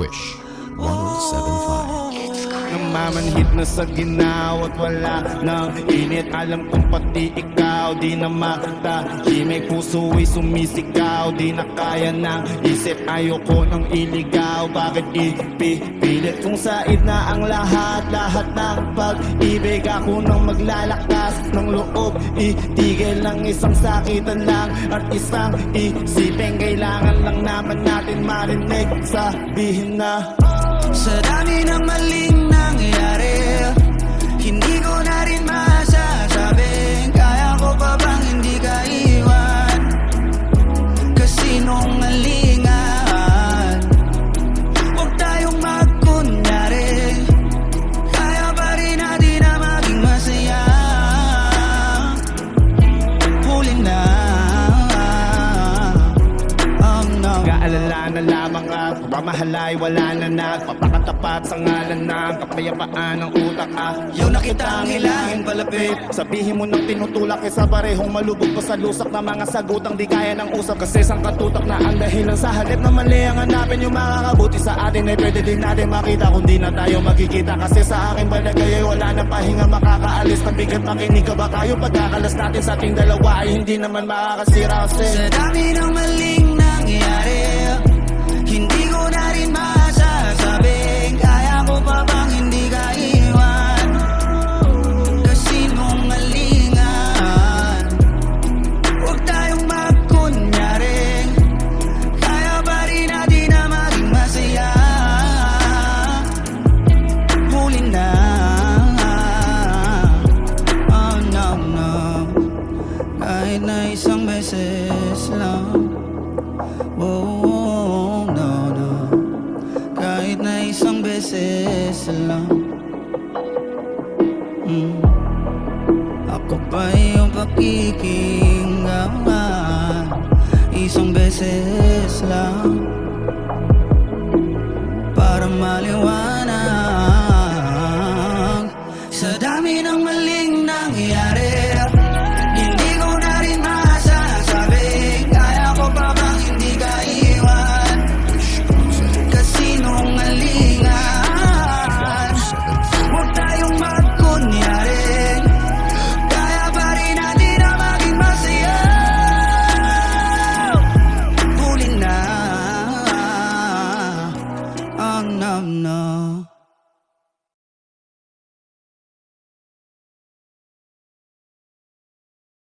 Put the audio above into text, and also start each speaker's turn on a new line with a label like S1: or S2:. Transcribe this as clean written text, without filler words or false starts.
S1: Wish 1075.
S2: Namamanhid na sa ginaw at wala nang init. Alam kong pati ikaw di na makatahimik. Puso ay sumisigaw, di na kaya ng isip. Ayoko nang iligaw, bakit ipipilit? Kung said na ang lahat ng pag-ibig. Ako nang maglalakas ng loob, itigil ng isang sakitan lang at isang isipin. Kailangan lang naman natin marinig, sabihin na
S3: sa dami ng maling nangyari, hindi ko na rin masasabing kaya ko pa bang hindi ka iwan. Kasinungalingan, huwag tayong magkunyari, kaya pa rin natin na maging masaya. Huli na, oh no.
S2: Kaalala na lamang at pamahalay wala na nagpapakatapat sa ngalan ng kapayapaan ng utak.
S3: Yun na kitang hilangin palapit,
S2: Sabihin mo nang tinutulak isa parehong malubog pa sa lusak na mga sagutang di kaya ng usap. Kasi sang katutak na ang dahilan sa halip na mali ang hanapin. Yung makakabuti sa atin ay pwede din natin makita kung di na tayo magkikita. Kasi sa akin balagay ay wala na pahinga makakaalis. Nabigat makinig ka ba kayo pagkakalas natin sa ating dalawa ay hindi naman makakasira. Kasi
S3: sa dami ng maling nangyari, hindi ko na rin masasabing kaya ko pa bang hindi ka iwan. Kasinungalingan, huwag tayong magkunyari, kaya pa rin natin na maging masaya. Huli na, oh no no, kahit na isang beses lang. Oh, no, no, kahit na isang beses lang. Ako pa yung pakikinggan, isang beses lang, para maliwanag sa dami ng maling nangyari.